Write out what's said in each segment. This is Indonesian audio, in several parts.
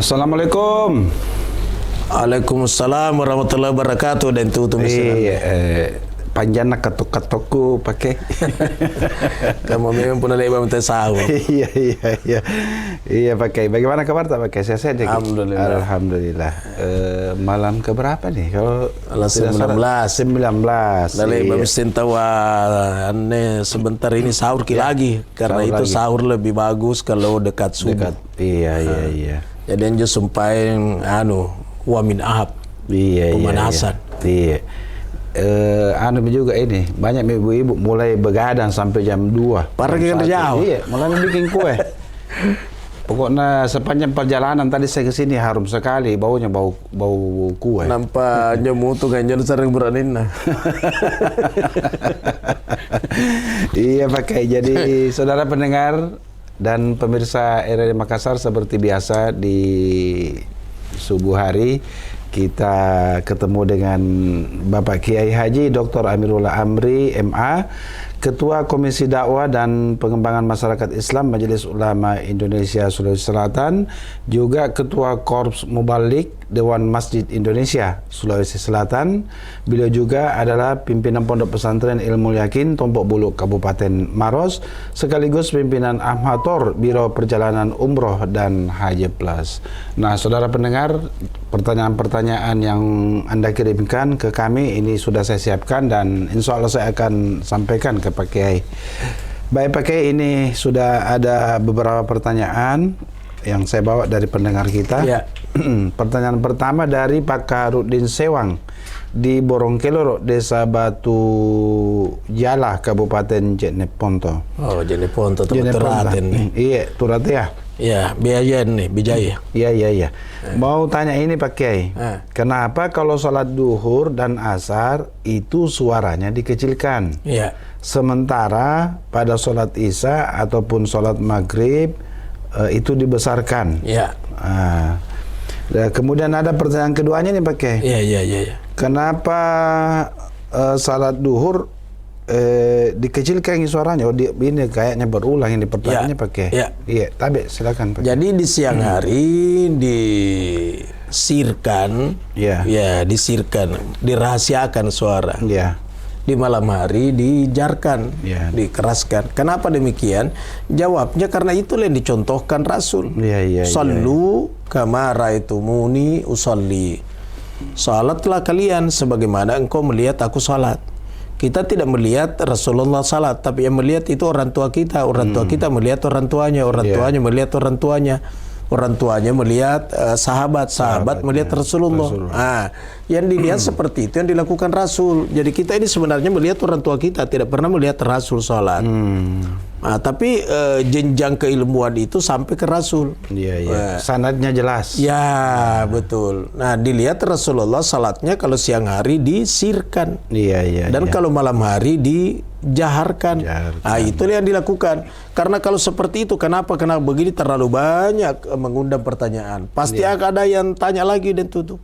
Assalamualaikum. Waalaikumsalam warahmatullahi wabarakatuh. Dan tutup panjang nak ketuk-ketukku pakai. Kamu memang pernah lebar minta sahur. Iya pakai. Bagaimana kabar tak pakai? Sehat ya? Alhamdulillah. Malam keberapa nih? Kalau 19. Dalai Iya. babis tawa aneh sebentar ini sahur lagi karena Sahur itu lagi. sahur lebih bagus kalau dekat subuh. Iya. Jadi anjo sumpahin wamin ahab. Iya. Pemanasan. Iya. Juga ini banyak ibu-ibu mulai begadang sampai jam 2. Parah kan jauh. Iya, mulai bikin kue. Pokoknya sepanjang perjalanan tadi saya ke sini harum sekali baunya, bau kue. Nampak nyamu tuh ganjil sering beranin nah. Iya pakai. Jadi saudara pendengar dan pemirsa RRI Makassar, seperti biasa di subuh hari kita ketemu dengan Bapak Kiai Haji Dr. Amirullah Amri MA, Ketua Komisi Dakwah dan Pengembangan Masyarakat Islam Majelis Ulama Indonesia Sulawesi Selatan, juga Ketua Korps Mubalik Dewan Masjid Indonesia Sulawesi Selatan. Beliau juga adalah pimpinan Pondok Pesantren Ilmu Yakin Tompok Buluk Kabupaten Maros, sekaligus pimpinan Ahmator Biro Perjalanan Umroh dan Haji Plus. Nah, saudara pendengar, pertanyaan-pertanyaan yang Anda kirimkan ke kami ini sudah saya siapkan dan insya Allah saya akan sampaikan ke Pak Kiai. Baik Pak Kiai, ini sudah ada beberapa pertanyaan yang saya bawa dari pendengar kita. Ya. Pertanyaan pertama dari Pak Karudin Sewang di Borongkeloro, Desa Batu Jala, Kabupaten Jeneponto. Oh, Jeneponto Turaten. Iya, Turate ya. Ya, biayan nih, Bijaya. Iya. Mau tanya ini Pak Kiai. Kenapa kalau sholat duhur dan asar itu suaranya dikecilkan? Iya. Sementara pada sholat isya ataupun sholat maghrib itu dibesarkan. Iya. Kemudian ada pertanyaan keduanya nih Pak Kiai. Iya. Kenapa sholat duhur dikecilkan suaranya? Ini kayaknya berulang ini pertanyaannya Pak Kiai. Iya, tapi silakan Pak Kiai. Jadi di siang hari disirkan, disirkan, dirahasiakan suara. Iya. Di malam hari dijarkan, dikeraskan. Kenapa demikian? Jawabnya karena itulah yang dicontohkan Rasul. Sallu kama ra'aitumuni usolli. Salatlah kalian sebagaimana engkau melihat aku salat. Kita tidak melihat Rasulullah salat, tapi yang melihat itu orang tua kita. Orang tua kita melihat orang tuanya, orang tuanya melihat orang tuanya. Orang tuanya melihat sahabat melihat Rasulullah. Yang dilihat seperti itu yang dilakukan Rasul. Jadi kita ini sebenarnya melihat orang tua kita, tidak pernah melihat Rasul sholat. Tapi jenjang keilmuan itu sampai ke Rasul. Sanadnya jelas. Ya, betul. Nah, dilihat Rasulullah salatnya kalau siang hari disirkan. Dan kalau malam hari dijaharkan. Itulah yang dilakukan. Karena kalau seperti itu, kenapa begini terlalu banyak mengundang pertanyaan. Pasti ada yang tanya lagi dan tutup.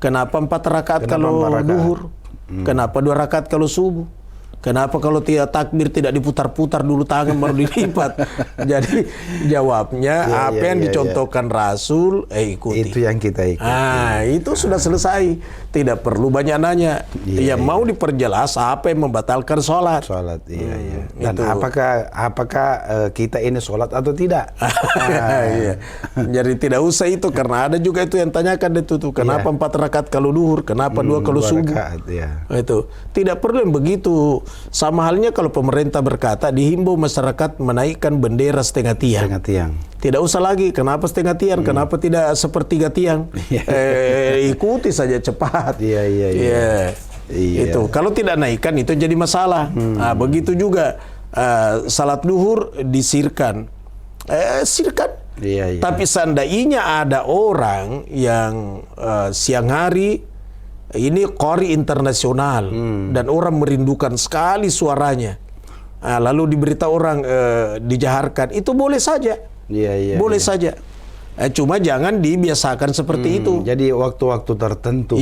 Kenapa 4 rakaat kalau duhur? Kenapa 2 rakaat kalau subuh? Kenapa kalau takbir tidak diputar-putar dulu tangan baru dilipat? Jadi jawabnya apa yang dicontohkan Rasul, ikuti. Itu yang kita ikuti. Itu sudah selesai. Tidak perlu banyak nanya. Mau diperjelas apa yang membatalkan sholat. Dan apakah kita ini sholat atau tidak? Jadi tidak usah itu, karena ada juga itu yang tanyakan itu tuh. Kenapa 4 rakaat kalau duhur? Kenapa 2 kalau subuh? Itu tidak perlu yang begitu. Sama halnya kalau pemerintah berkata dihimbau masyarakat menaikkan bendera setengah tiang. Tidak usah lagi kenapa setengah tiang, kenapa tidak sepertiga tiang. Ikuti saja cepat. Itu kalau tidak naikkan itu jadi masalah. Begitu juga salat duhur disirkan. Tapi seandainya ada orang yang siang hari ini qori internasional dan orang merindukan sekali suaranya, lalu diberita orang dijaharkan, itu boleh saja. Boleh saja. Cuma jangan dibiasakan seperti itu. Jadi waktu-waktu tertentu.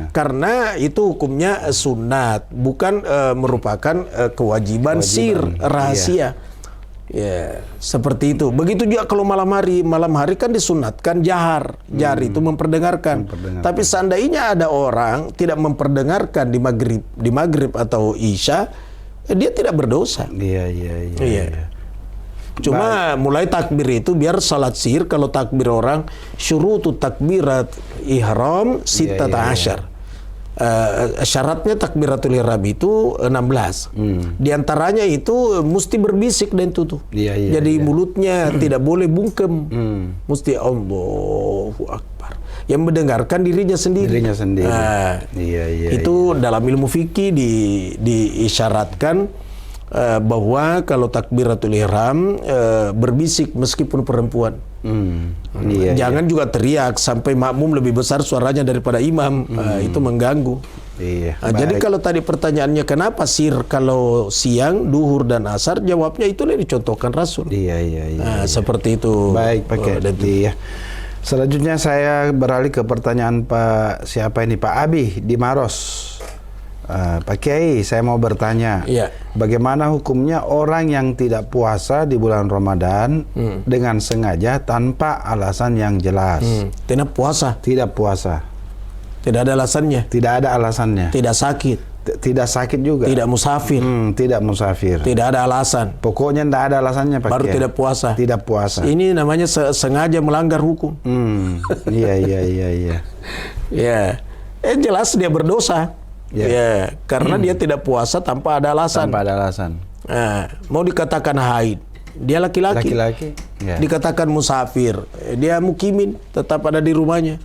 Karena itu hukumnya sunat, bukan merupakan kewajiban sir, rahasia. Ya, seperti itu. Begitu juga kalau malam hari kan disunatkan jahar itu memperdengarkan. Tapi seandainya ada orang tidak memperdengarkan di maghrib atau isya, dia tidak berdosa. Iya. Cuma mulai takbir itu biar salat sihir, kalau takbir orang syurutu takbirat ihram sittata asyar. Syaratnya takbiratul ihram itu 16. Di antaranya itu mesti berbisik dan tutup. Jadi mulutnya tidak boleh bungkem. Mesti Allahu Akbar. Yang mendengarkan dirinya sendiri. Itu dalam ilmu fikih diisyaratkan bahwa kalau takbiratul ihram berbisik meskipun perempuan. Jangan juga teriak sampai makmum lebih besar suaranya daripada imam. Itu mengganggu. Jadi kalau tadi pertanyaannya kenapa sir kalau siang, duhur dan asar, jawabnya itulah yang dicontohkan Rasul. Seperti itu. Baik, Pak. Selanjutnya saya beralih ke pertanyaan Pak Abi di Maros. Pak Kiai, saya mau bertanya, bagaimana hukumnya orang yang tidak puasa di bulan Ramadan dengan sengaja tanpa alasan yang jelas? Tidak puasa. Tidak ada alasannya. Tidak sakit. Tidak sakit juga. Tidak musafir. Tidak musafir. Tidak ada alasan. Pokoknya tidak ada alasannya, Pak Baru Kiai. tidak puasa. Tidak puasa. Ini namanya sengaja melanggar hukum. Iya. Jelas dia berdosa. Karena dia tidak puasa tanpa ada alasan. Mau dikatakan haid, dia laki-laki. Dikatakan musafir, dia mukimin, tetap ada di rumahnya.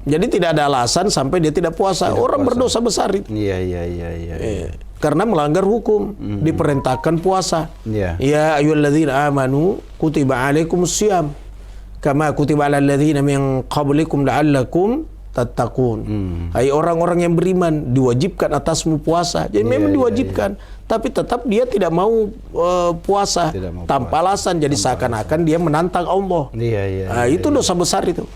Jadi tidak ada alasan sampai dia tidak puasa. Orang berdosa besar itu. Karena melanggar hukum, diperintahkan puasa. Ya ayyuhalladzina amanu kutiba alaikumus syiyam kama kutiba alal ladzina min qablikum la'allakum tattaqun. Hai orang-orang yang beriman, diwajibkan atasmu puasa. Jadi memang diwajibkan, tapi tetap dia tidak mau puasa tanpa alasan. Jadi seakan-akan dia menantang Allah. Itu dosa besar itu.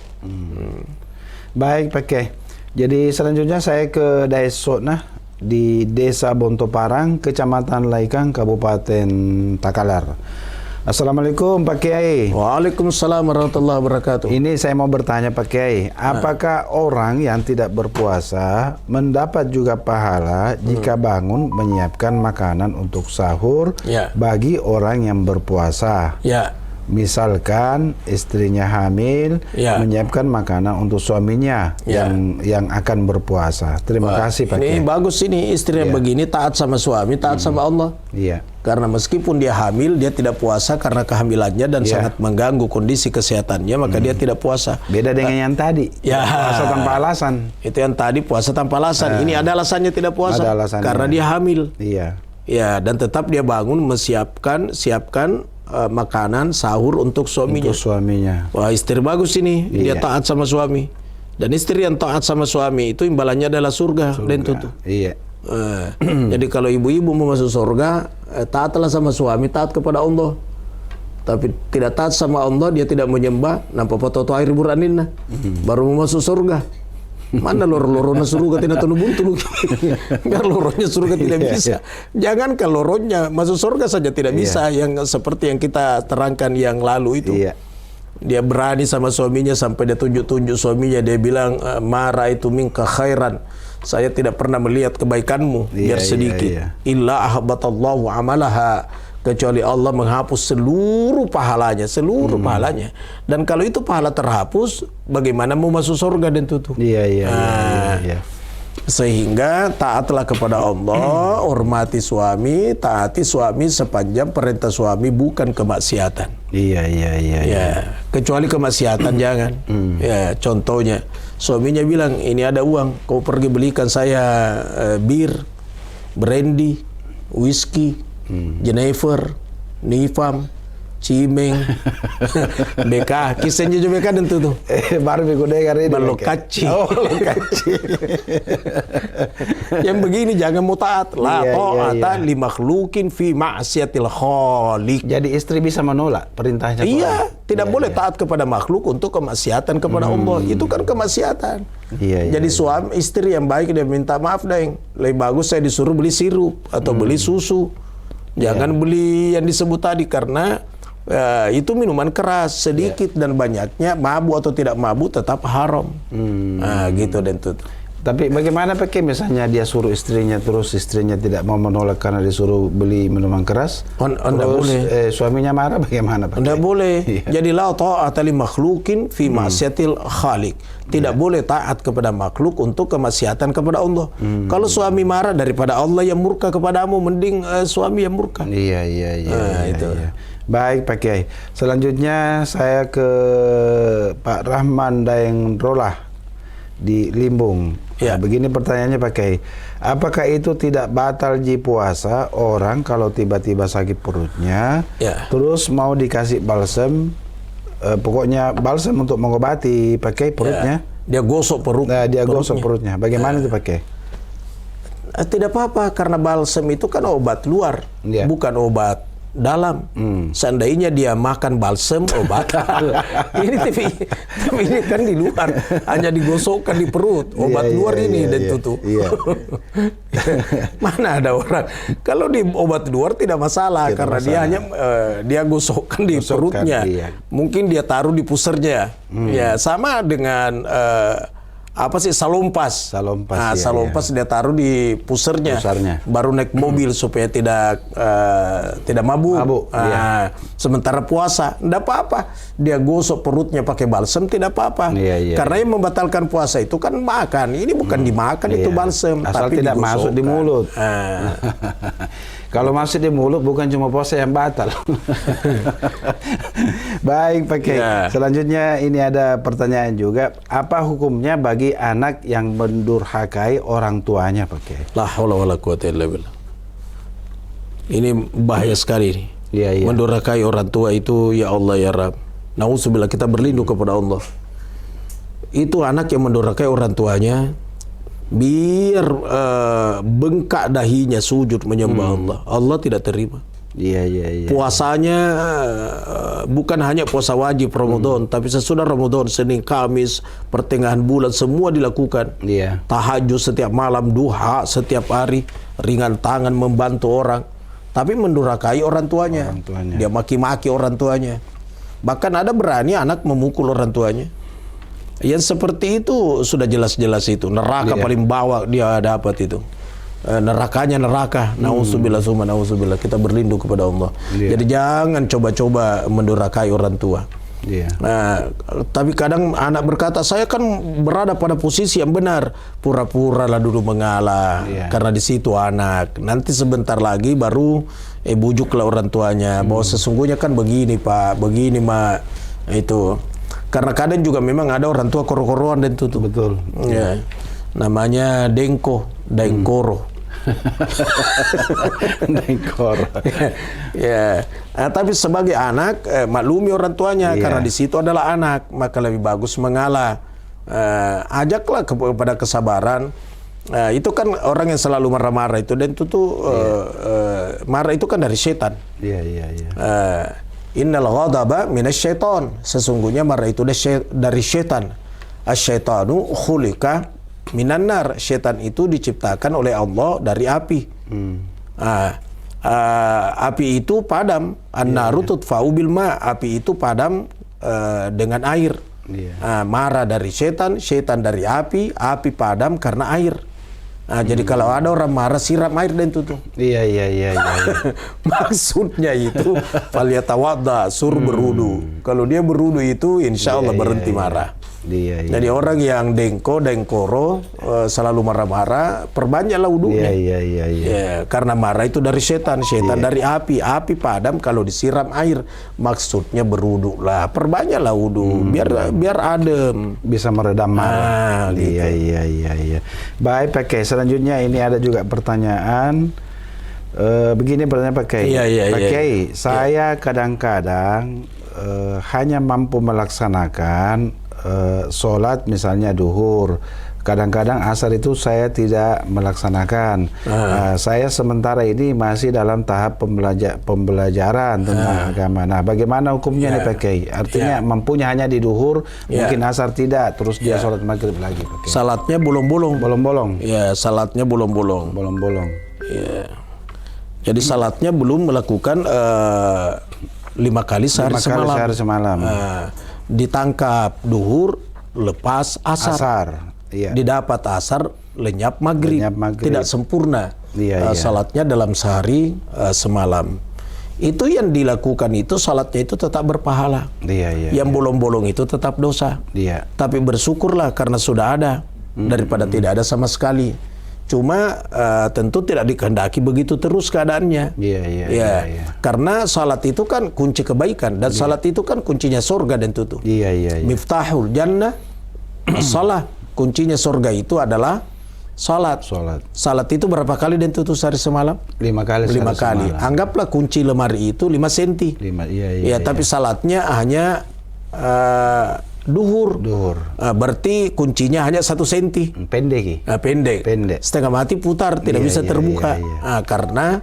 Baik, Pak Kiai. Jadi selanjutnya saya ke Daesona di Desa Bontoparang, Kecamatan Laikang, Kabupaten Takalar. Assalamualaikum Pak Kiai. Waalaikumsalam warahmatullahi wabarakatuh. Ini saya mau bertanya Pak Kiai, apakah orang yang tidak berpuasa mendapat juga pahala jika bangun menyiapkan makanan untuk sahur bagi orang yang berpuasa? Misalkan istrinya hamil, menyiapkan makanan untuk suaminya yang akan berpuasa. Terima kasih Pak Kiai. Ini bagus, ini istri yang begini taat sama suami, taat sama Allah. Karena meskipun dia hamil, dia tidak puasa karena kehamilannya dan sangat mengganggu kondisi kesehatannya, maka dia tidak puasa. Beda dengan yang tadi, puasa tanpa alasan. Itu yang tadi puasa tanpa alasan. Ini ada alasannya tidak puasa, karena dia hamil. Dan tetap dia bangun siapkan makanan sahur untuk suaminya. Wah, istri bagus ini, dia taat sama suami. Dan istri yang taat sama suami itu imbalannya adalah surga. Dan tutup. Jadi kalau ibu-ibu mau masuk surga, taatlah sama suami, taat kepada Allah. Tapi tidak taat sama Allah, dia tidak menyembah, nampak foto air buraninna, baru mau masuk surga. Mana lorona surga tidak tahu buntu. Biar loronya surga tidak bisa. Jangankan loronya masuk surga saja tidak bisa. Yang seperti yang kita terangkan yang lalu itu. Dia berani sama suaminya sampai dia tunjuk-tunjuk suaminya. Dia bilang, "Mara itu minka khairan." Saya tidak pernah melihat kebaikanmu biar sedikit. Illa ahbatallahu amalaha, kecuali Allah menghapus seluruh pahalanya. Dan kalau itu pahala terhapus, bagaimana mau masuk surga dan tutup? Sehingga taatlah kepada Allah, hormati suami, taati suami sepanjang perintah suami bukan kemaksiatan. Kecuali kemaksiatan jangan. Contohnya suaminya bilang, ini ada uang, kau pergi belikan saya bir, brandy, whisky, Jennifer, Nifam, Cimeng, BK, kisahnya juga BK dan tuh. Baru minggu dengar ini. Balokaci. Yang begini jangan mau taat. La ta'ata li makhlukin fi ma'siyatil khaliq. Jadi istri bisa menolak perintahnya. Tidak boleh taat kepada makhluk untuk kemaksiatan kepada Allah. Itu kan kemaksiatan. Jadi suami istri yang baik dia minta maaf, Deng. Lebih bagus saya disuruh beli sirup atau beli susu. Jangan beli yang disebut tadi karena itu minuman keras, sedikit dan banyaknya, mabuk atau tidak mabuk tetap haram. Nah, gitu dan tuh. Tapi bagaimana pakai misalnya dia suruh istrinya, terus istrinya tidak mau menolak karena disuruh beli minuman keras? Anda boleh. Suaminya marah bagaimana pakai? Anda boleh. Jadi la ta'ata li makhluqin fi ma'siyatil khaliq. Tidak boleh taat kepada makhluk untuk kemaksiatan kepada Allah. Kalau suami marah, daripada Allah yang murka kepadamu, mending suami yang murka. Iya. Itu. Iya. Baik Pak Kiai. Selanjutnya saya ke Pak Rahman Daengrolah di Limbung. Ya. Begini pertanyaannya Pak Kiai. Apakah itu tidak batal puasa orang kalau tiba-tiba sakit perutnya, terus mau dikasih balsem, pokoknya balsem untuk mengobati Pak Kiai perutnya? Dia gosok perutnya. Gosok perutnya. Bagaimana itu Pak Kiai? Tidak apa-apa karena balsem itu kan obat luar, bukan obat dalam. Seandainya dia makan balsem obat tapi ini kan di luar, hanya digosokkan di perut, obat luar ini dan tutup. Mana ada orang kalau di obat luar tidak masalah karena dia hanya dia gosokkan di perutnya. Mungkin dia taruh di pusernya. Ya sama dengan salompas. Salompas dia taruh di pusernya. Baru naik mobil supaya tidak mabuk. Sementara puasa, tidak apa-apa. Dia gosok perutnya pakai balsem, tidak apa-apa. Karena yang membatalkan puasa itu kan makan. Ini bukan dimakan itu balsem, asal tapi tidak masuk di mulut. Kalau masuk di mulut bukan cuma puasa yang batal. Baik Pak Kiai. Selanjutnya ini ada pertanyaan juga. Apa hukumnya bagi anak yang mendurhakai orang tuanya Pak Kiai? La haula wala quwata illa billah. Ini bahaya sekali. Mendurhakai orang tua itu, ya Allah ya Rabb. Nauzubillah, kita berlindung kepada Allah. Itu anak yang mendurhakai orang tuanya, biar bengkak dahinya sujud menyembah Allah. Allah tidak terima. Puasanya bukan hanya puasa wajib Ramadan, tapi sesudah Ramadan, Senin, Kamis, pertengahan bulan semua dilakukan. Tahajud setiap malam, duha setiap hari, ringan tangan membantu orang, tapi mendurhakai orang tuanya. Dia maki-maki orang tuanya. Bahkan ada berani anak memukul orang tuanya. Yang seperti itu sudah jelas-jelas itu neraka paling bawah dia dapat itu. Nerakanya neraka. Nauzubillah summa nauzubillah. Kita berlindung kepada Allah. Jadi jangan coba-coba mendurhakai orang tua. Tapi kadang anak berkata, saya kan berada pada posisi yang benar. Pura-pura lah dulu mengalah. Karena di situ anak. Nanti sebentar lagi baru bujuklah orang tuanya bahwa sesungguhnya kan begini Pak, begini Mak. Itu. Karena kadang juga memang ada orang tua koro-koroan dan tutup. Betul. Namanya dengkoro. Dengkoro. Tapi sebagai anak maklumi orang tuanya karena di situ adalah anak, maka lebih bagus mengalah. Ajaklah kepada kesabaran. Itu kan orang yang selalu marah-marah itu dan itu marah itu kan dari setan. Innal ghadaba minasyaiton. Sesungguhnya marah itu dari setan. Asyaitanu khuliqa minan nar. Setan itu diciptakan oleh Allah dari api. Api itu padam. An-naru tudfa'u bil ma. Api itu padam dengan air. Marah dari setan, setan dari api padam karena air. Jadi kalau ada orang marah, siram air dan tutup. Iya. Maksudnya itu falyatawadda, suruh berwudu. Kalau dia berwudu itu insya Allah berhenti marah. Jadi orang yang dengkoro selalu marah-marah, perbanyaklah wudunya. Karena marah itu dari setan dari api padam kalau disiram air. Maksudnya berwudu lah, perbanyaklah wudu biar adem, bisa meredam marah. Iya. Baik Pak Kiai, selanjutnya ini ada juga pertanyaan. Begini pertanyaan Pak Kiai. Pak Kiai, saya kadang-kadang hanya mampu melaksanakan sholat misalnya duhur. Kadang-kadang asar itu saya tidak melaksanakan. Saya sementara ini masih dalam tahap pembelajaran tentang agama. Nah, bagaimana hukumnya nih Pak Kiai? Artinya mampunya hanya di duhur, mungkin asar tidak, terus dia sholat maghrib lagi Pak Kiai. Salatnya bolong-bolong. Bolong-bolong. Ya, salatnya bolong-bolong. Bolong-bolong. Ya. Jadi salatnya belum melakukan 5 kali sehari semalam. Ditangkap duhur, lepas asar. Iya. Didapat asar, lenyap maghrib. Tidak sempurna salatnya dalam sehari semalam. Itu yang dilakukan itu salatnya itu tetap berpahala. Yang bolong-bolong itu tetap dosa. Tapi bersyukurlah karena sudah ada daripada tidak ada sama sekali. Cuma tentu tidak dikehendaki begitu terus keadaannya. Karena salat itu kan kunci kebaikan dan salat itu kan kuncinya surga dan tutup. Miftahul jannah as-salah. Kuncinya surga itu adalah salat. Salat itu berapa kali dan tutup sehari semalam? 5 kali. 5 kali. Anggaplah kunci lemari itu 5 senti. Tapi salatnya hanya duhur. Berarti kuncinya hanya 1 senti. Pendek. Setengah mati putar, tidak bisa terbuka. Karena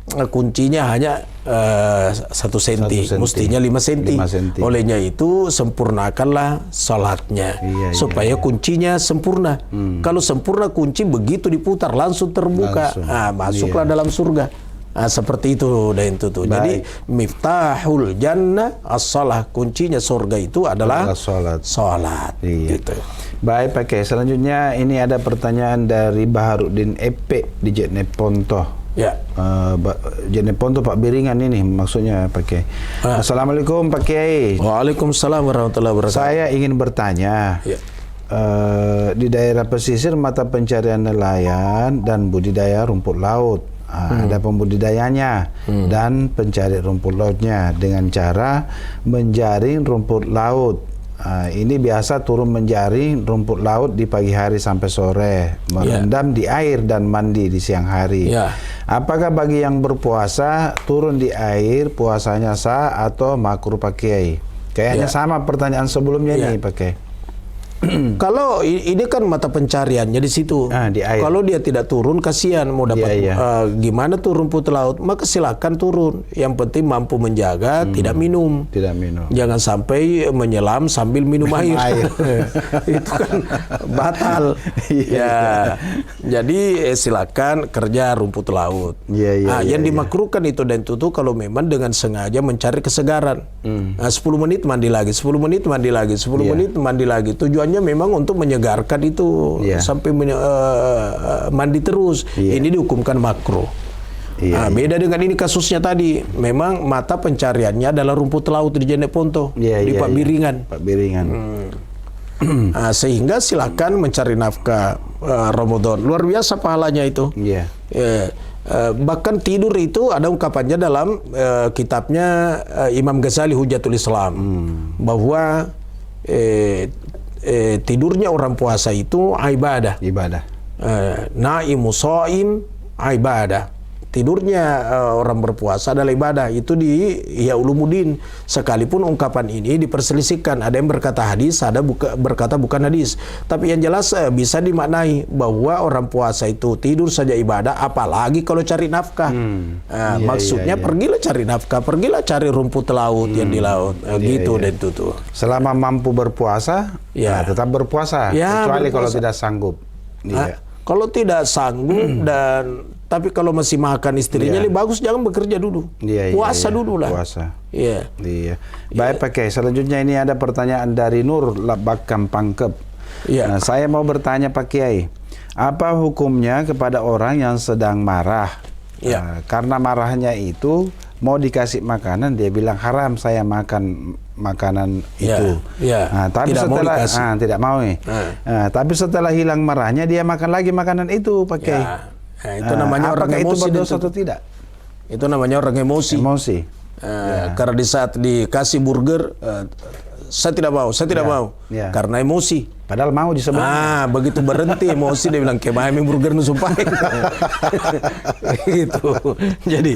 kuncinya hanya 1 senti. Mestinya 5 senti. Olehnya itu sempurnakanlah salatnya supaya kuncinya sempurna. Kalau sempurna kunci begitu diputar langsung terbuka. Masuklah dalam surga. Seperti itu dan itu tuh. Jadi miftahul jannah as-salah, kuncinya surga itu adalah salat. Gitu. Baik, pakai. Selanjutnya ini ada pertanyaan dari Baharudin Epe di Jeneponto. Jeneponto Pak Biringan ini maksudnya pakai. Assalamualaikum Pak Kiai. Waalaikumsalam warahmatullahi wabarakatuh. Saya ingin bertanya. Di daerah pesisir mata pencarian nelayan dan budidaya rumput laut. Ada pembudidayanya dan pencari rumput lautnya dengan cara menjaring rumput laut. Ini biasa turun menjaring rumput laut di pagi hari sampai sore, merendam di air dan mandi di siang hari. Apakah bagi yang berpuasa turun di air puasanya sah atau makruh Pak Kiai? Kayaknya sama pertanyaan sebelumnya ini Pak Kiai. Kalau ini kan mata pencariannya di situ. Di air. Kalau dia tidak turun, kasihan mau dapat gimana tuh rumput laut. Maka silakan turun. Yang penting mampu menjaga, tidak minum. Jangan sampai menyelam sambil minum air. Itu kan batal. Jadi silakan kerja rumput laut. Yang dimakruhkan itu dan itu kalau memang dengan sengaja mencari kesegaran. 10 menit mandi lagi, 10 menit mandi lagi, 10 menit mandi lagi. Tujuannya memang untuk menyegarkan itu sampai mandi terus. Ini dihukumkan makruh. Beda dengan ini kasusnya tadi. Memang mata pencariannya adalah rumput laut di Jeneponto, di Pak Biringan. Sehingga silakan mencari nafkah Ramadan. Luar biasa pahalanya itu. Bahkan tidur itu ada ungkapannya dalam kitabnya Imam Ghazali Hujatul Islam bahwa tidurnya orang puasa itu ibadah. Naimu shaim ibadah. Tidurnya orang berpuasa adalah ibadah. Itu di Ihya Ulumuddin. Sekalipun ungkapan ini diperselisihkan. Ada yang berkata hadis, ada berkata bukan hadis. Tapi yang jelas bisa dimaknai bahwa orang puasa itu tidur saja ibadah, apalagi kalau cari nafkah. Maksudnya pergilah cari nafkah, pergilah cari rumput laut yang di laut. Gitu dan itu tuh. Selama mampu berpuasa, tetap berpuasa. Kecuali kalau tidak sanggup. Kalau tidak sanggup tapi kalau masih makan istrinya lebih bagus jangan bekerja dulu. Puasa dulu lah. Baik Pak Kiai, selanjutnya ini ada pertanyaan dari Nur Labakam Pangkep. Saya mau bertanya Pak Kiai, apa hukumnya kepada orang yang sedang marah? Karena marahnya itu mau dikasih makanan, dia bilang haram saya makan makanan itu. Tapi tidak mau tapi setelah hilang marahnya dia makan lagi makanan itu Pak Kiai. Itu namanya orang emosi. Itu berdosa atau tidak? Itu namanya orang emosi. Karena di saat dikasih burger, saya tidak mau, karena emosi. Padahal mau disebut. Begitu berhenti emosi dia bilang kemana burger nu sumpahin. Gitu. Jadi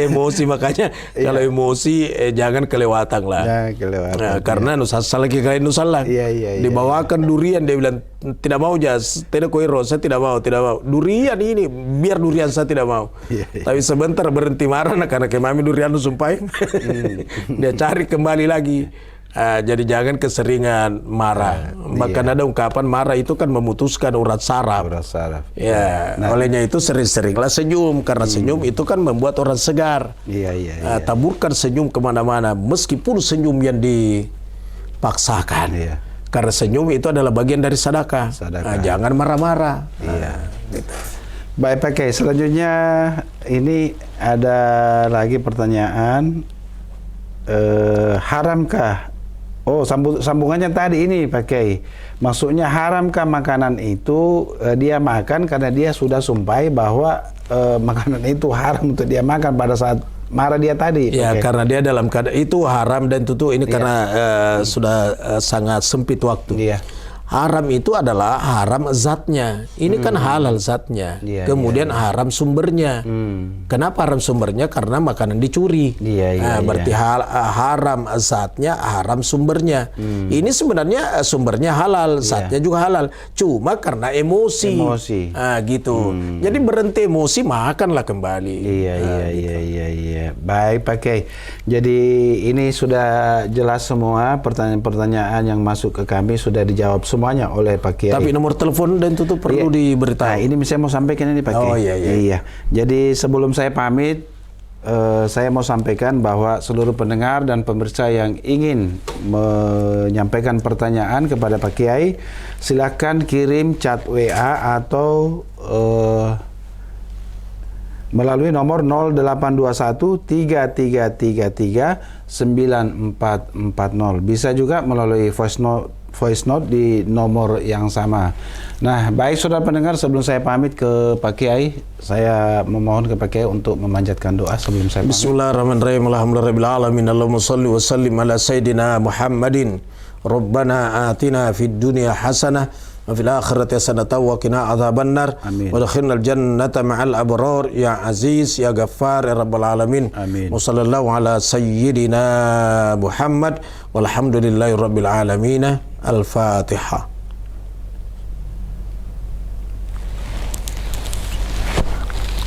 emosi, makanya kalau emosi jangan kelewatan lah. Karena nusasal lagi kain nusalah. Dibawakan durian dia bilang tidak mau tidak koiro, saya tidak mau. Durian ini biar durian saya tidak mau. Tapi sebentar berhenti marah karena kemana durian nu sumpahin. Dia cari kembali lagi. Jadi jangan keseringan marah. Bahkan ada ungkapan marah itu kan memutuskan urat saraf. Urat saraf. Ya, olehnya itu sering-seringlah senyum, karena senyum itu kan membuat orang segar. Iya. Taburkan senyum kemana-mana, meskipun senyum yang dipaksakan. Iya. Karena senyum itu adalah bagian dari sedekah. Jangan marah-marah. Gitu. Baik Pak Kiai, selanjutnya ini ada lagi pertanyaan, haramkah? Oh, sambungannya tadi ini Pak Kiai, maksudnya haramkah makanan itu dia makan karena dia sudah sumpai bahwa makanan itu haram untuk dia makan pada saat marah dia tadi? Ya, karena dia dalam keadaan itu haram, dan tentu ini karena sudah sangat sempit waktu. Iya. Haram itu adalah haram zatnya. Ini kan halal zatnya. Kemudian haram sumbernya. Kenapa haram sumbernya? Karena makanan dicuri. Berarti haram zatnya, haram sumbernya. Ini sebenarnya sumbernya halal, zatnya juga halal. Cuma karena emosi. Gitu. Jadi berhenti emosi, makanlah kembali. Iya. Baik Pak Kiai. Jadi ini sudah jelas semua pertanyaan-pertanyaan yang masuk ke kami sudah dijawab semuanya oleh Pak Kiai. Tapi nomor telepon dan tutup perlu diberitahu. Nah, ini saya mau sampaikan ini Pak Kiai. Oh iya. Jadi sebelum saya pamit, saya mau sampaikan bahwa seluruh pendengar dan pemirsa yang ingin menyampaikan pertanyaan kepada Pak Kiai, silakan kirim chat WA atau melalui nomor 0821 3333 9440. Bisa juga melalui voice note di nomor yang sama. Nah, baik saudara pendengar, sebelum saya pamit ke Pak Kiai, saya memohon ke Pak Kiai untuk memanjatkan doa sebelum saya pamit. Bismillahirrahmanirrahim. Alhamdulillahirabbil alamin. Allahumma shalli wa sallim ala sayidina Muhammadin. Rabbana atina fid dunya hasanah wa fil akhirati hasanatan wa qina adzabannar. Wa adkhilnal jannata ma'al abrar ya aziz ya ghaffar ya rabbal alamin. Wa sallallahu ala sayyidina Muhammad walhamdulillahi rabbil alamin. Al-Fatihah.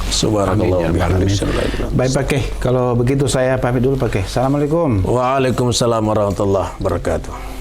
Subhanallah. Baik Pak Kiai, kalau begitu saya pamit dulu Pak Kiai. Assalamualaikum. Waalaikumsalam warahmatullahi wabarakatuh.